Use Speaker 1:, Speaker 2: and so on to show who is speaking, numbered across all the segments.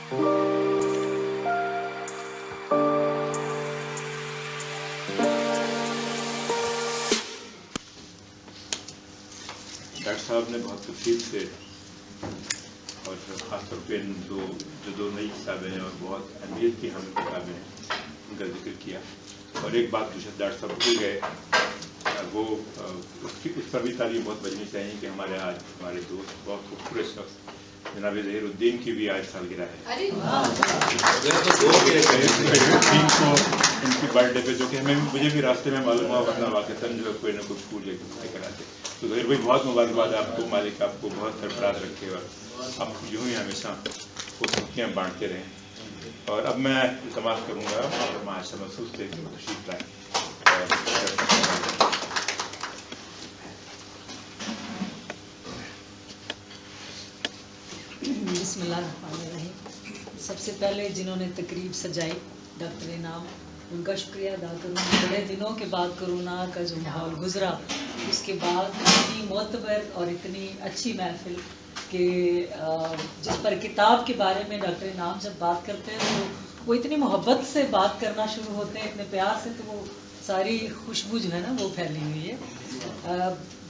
Speaker 1: Doctor साहब ने बहुत तफसील से और ख़ासतौर पे जो दो नई किताबें हैं और बहुत अहमियत की हमें किताबें हैं उनका जिक्र किया। और एक बात दूसरे डॉक्टर साहब भूल गए, वो उस पर भी तारीफ बहुत बजनी चाहिए कि हमारे दोस्त बहुत खूबसूरत शख्स जनाब ज़हीरुद्दीन की भी आज सालगिरह है। उनकी बर्थडे पे जो कि मुझे भी रास्ते में मालूम हुआ, वरना वाक़तन जो कोई ना कोई फूल कराते। तो ज़हीर भाई बहुत मुबारकबाद आपको, मालिक आपको बहुत सरफराज रखे और आप यूँ ही हमेशा खुशियाँ बांटते रहें। और अब मैं इल्तमास करूँगा और माशा महसूस से तशरीफ़ लाएँ।
Speaker 2: बिस्मिल्लाहिर्रहमानिर्रहीम। सबसे पहले जिन्होंने तकरीब सजाई डॉक्टर इनाम, उनका शुक्रिया अदा करूँगी। बड़े दिनों के बाद कोरोना का जो माहौल गुज़रा, उसके बाद इतनी मोतबर और इतनी अच्छी महफिल कि जिस पर किताब के बारे में डॉक्टर इनाम जब बात करते हैं तो वो इतनी मोहब्बत से बात करना शुरू होते हैं, इतने प्यार से, तो वो सारी खुशबू जो है ना वो फैली हुई है।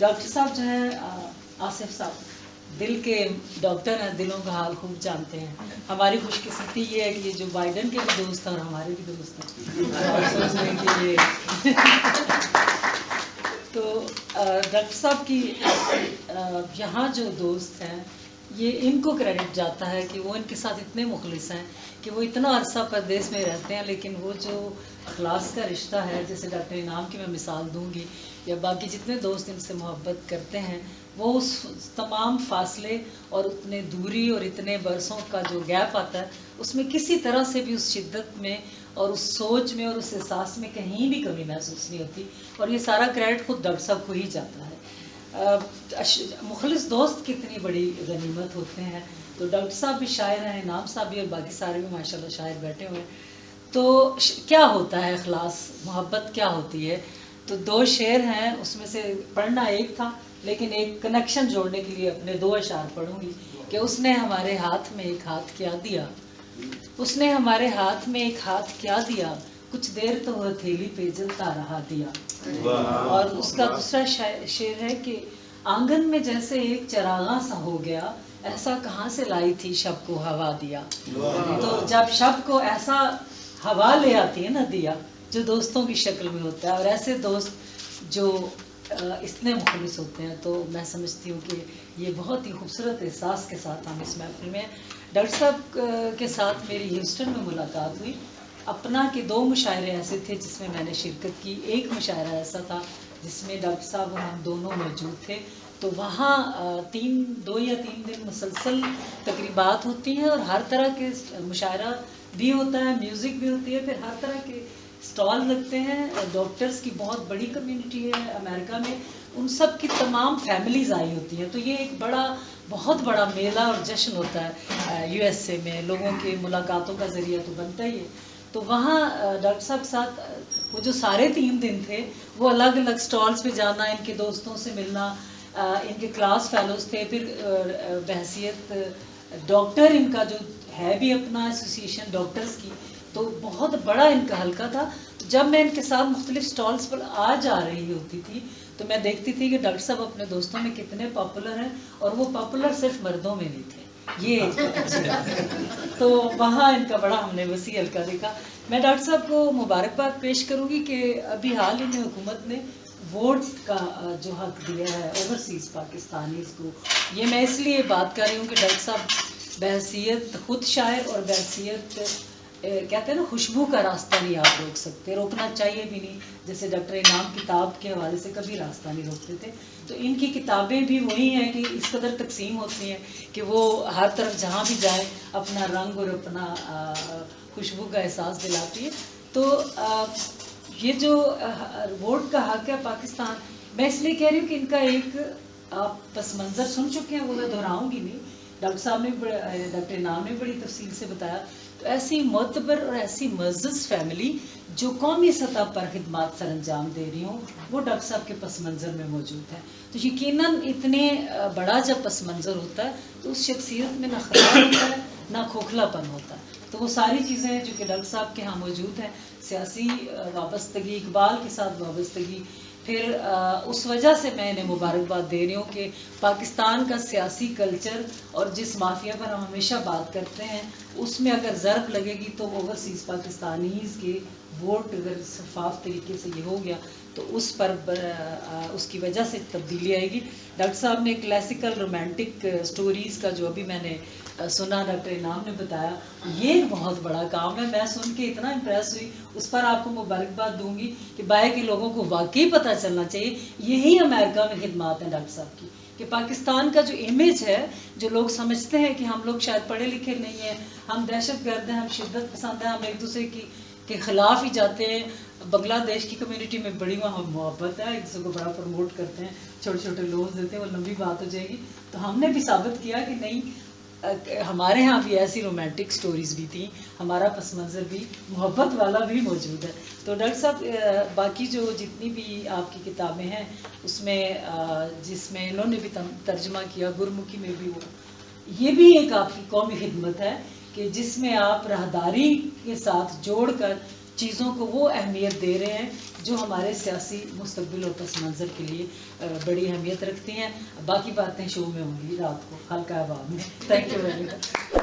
Speaker 2: डॉक्टर साहब जो है आसिफ साहब दिल के डॉक्टर हैं, दिलों का हाल खूब जानते हैं। हमारी खुशकिस्मती ये है कि ये जो बाइडन के भी दोस्त हैं और हमारे भी दोस्त हैं कि ये तो डॉक्टर साहब की यहाँ जो दोस्त हैं ये इनको क्रेडिट जाता है कि वो इनके साथ इतने मुखलिस हैं कि वो इतना अरसा परदेश में रहते हैं, लेकिन वो जो अखलास का रिश्ता है, जैसे डॉक्टर इनाम की मैं मिसाल दूंगी या बाकी जितने दोस्त इनसे मोहब्बत करते हैं, वो उस तमाम फासले और उतने दूरी और इतने बरसों का जो गैप आता है उसमें किसी तरह से भी उस शिद्दत में और उस सोच में और उस एहसास में कहीं भी कमी महसूस नहीं होती। और ये सारा क्रेडिट खुद डॉक्टर साहब को ही जाता है। मुखलिस दोस्त कितनी बड़ी गनीमत होते हैं। तो डॉक्टर साहब भी शायर हैं, इनाम साहब भी, और बाकी सारे भी माशाल्लाह शायर बैठे हुए हैं। तो क्या होता है इखलास, मोहब्बत क्या होती है? तो दो शेर हैं, उसमें से पढ़ना एक था, लेकिन एक कनेक्शन जोड़ने के लिए अपने दो अशार पढ़ूंगी कि उसने हमारे हाथ में एक हाथ क्या दिया, उसने हमारे हाथ में एक हाथ क्या दिया, कुछ देर तो हथेली पे जलता रहा दिया। और उसका दूसरा शेर है कि आंगन में जैसे एक चरागा सा हो गया, ऐसा कहाँ से लाई थी शब को हवा दिया। तो जब शब को ऐसा हवा ले आती है ना दिया, जो दोस्तों की शक्ल में होता है, और ऐसे दोस्त जो इतने मुखलिस होते हैं, तो मैं समझती हूँ कि ये बहुत ही खूबसूरत एहसास के साथ हम इस महफिल में। डॉक्टर साहब के साथ मेरी ह्यूस्टन में मुलाकात हुई। अपना के दो मुशायरे ऐसे थे जिसमें मैंने शिरकत की। एक मुशायरा ऐसा था जिसमें डॉक्टर साहब और हम दोनों मौजूद थे। तो वहाँ 2 या 3 दिन मुसलसल तकरीबात होती हैं और हर तरह के मुशायरा भी होता है, म्यूज़िक भी होती है, फिर हर तरह के स्टॉल लगते हैं। डॉक्टर्स की बहुत बड़ी कम्युनिटी है अमेरिका में, उन सब की तमाम फैमिलीज़ आई होती हैं। तो ये एक बहुत बड़ा मेला और जश्न होता है USA में। लोगों के मुलाकातों का ज़रिया तो बनता ही है। तो वहाँ डॉक्टर साहब के साथ वो जो सारे 3 दिन थे, वो अलग अलग स्टॉल्स पे जाना, इनके दोस्तों से मिलना, इनके क्लास फेलोज़ थे, फिर बहसियत डॉक्टर इनका जो है भी अपना एसोसिएशन डॉक्टर्स की, तो बहुत बड़ा इनका हल्का था। जब मैं इनके साथ मुख्तलिफ स्टॉल्स पर आ जा रही होती थी तो मैं देखती थी कि डॉक्टर साहब अपने दोस्तों में कितने पॉपुलर हैं, और वो पॉपुलर सिर्फ मर्दों में नहीं थे, ये अच्छी बात है। तो वहाँ इनका बड़ा हमने वसी हल्का देखा। मैं डॉक्टर साहब को मुबारकबाद पेश करूँगी कि अभी हाल ही में हुकूमत ने वोट का जो हक दिया है ओवरसीज़ पाकिस्तानीज़ को, ये मैं इसलिए बात कर रही हूँ कि डॉक्टर साहब बहसियत खुद शायर और बहसियत कहते हैं ना खुशबू का रास्ता नहीं आप रोक सकते, रोकना चाहिए भी नहीं। जैसे डॉक्टर इनाम किताब के हवाले से कभी रास्ता नहीं रोकते थे, तो इनकी किताबें भी वही हैं कि इस कदर तकसीम होती हैं कि वो हर तरफ जहाँ भी जाए अपना रंग और अपना खुशबू का एहसास दिलाती है। तो ये जो वोट का हक है पाकिस्तान, मैं इसलिए कह रही हूँ कि इनका एक आप पस मंज़र सुन चुके हैं, वो मैं दोहराऊँगी नहीं। डॉक्टर साहब ने डॉक्टर इनाम ने बड़ी तफसील से बताया تو ایسی معتبر اور ایسی معزز فیملی جو قومی سطح پر خدمات سر انجام دے رہی ہوں وہ ڈاکٹر صاحب کے پس منظر میں موجود ہے. تو یقیناً اتنے بڑا جب پس منظر ہوتا ہے تو اس شخصیت میں نہ خراب ہوتا ہے نہ کھوکھلا پن ہوتا ہے. تو وہ ساری چیزیں جو کہ ڈاکٹر صاحب کے ہاں موجود ہیں، سیاسی وابستگی، اقبال کے ساتھ وابستگی، پھر اس وجہ سے میں انہیں مبارکباد دے رہی ہوں کہ پاکستان کا سیاسی کلچر اور جس مافیا پر ہم ہمیشہ بات کرتے ہیں اس میں اگر ضرب لگے گی تو اوورسیز پاکستانیز کے ووٹ اگر شفاف طریقے سے یہ ہو گیا تو اس پر اس کی وجہ سے تبدیلی آئے گی. ڈاکٹر صاحب نے کلاسیکل رومانٹک سٹوریز کا جو ابھی میں نے سنا، ڈاکٹر انعام نے بتایا، یہ ایک بہت بڑا کام ہے. میں سن کے اتنا امپریس ہوئی، اس پر آپ کو مبارکباد دوں گی کہ باہر کے لوگوں کو واقعی پتہ چلنا چاہیے. یہی امریکہ میں خدمات ہیں ڈاکٹر صاحب کی کہ پاکستان کا جو امیج ہے، جو لوگ سمجھتے ہیں کہ ہم لوگ شاید پڑھے لکھے نہیں ہیں، ہم دہشت گرد ہیں، ہم شدت پسند ہیں، ہم ایک دوسرے کے خلاف ہی جاتے ہیں. بنگلہ دیش کی کمیونٹی میں بڑی وہاں محبت ہے، ایک دوسرے کو بڑا پروموٹ کرتے ہیں، چھوٹے چھوٹے لوگ دیتے ہیں، وہ لمبی بات ہو جائے گی. تو ہم نے بھی ثابت کیا کہ نہیں، ہمارے ہاں بھی ایسی رومانٹک سٹوریز بھی تھیں، ہمارا پس منظر بھی محبت والا بھی موجود ہے. تو ڈاکٹر صاحب باقی جو جتنی بھی آپ کی کتابیں ہیں اس میں جس میں انہوں نے بھی ترجمہ کیا گرمکھی میں بھی، وہ یہ بھی ایک آپ کی قومی خدمت ہے کہ جس میں آپ راہداری کے ساتھ جوڑ کر چیزوں کو وہ اہمیت دے رہے ہیں جو ہمارے سیاسی مستقبل اور پس منظر کے لیے بڑی اہمیت رکھتی ہیں. باقی باتیں شو میں ہوں گی رات کو حلقہ آباد میں. Thank you very much.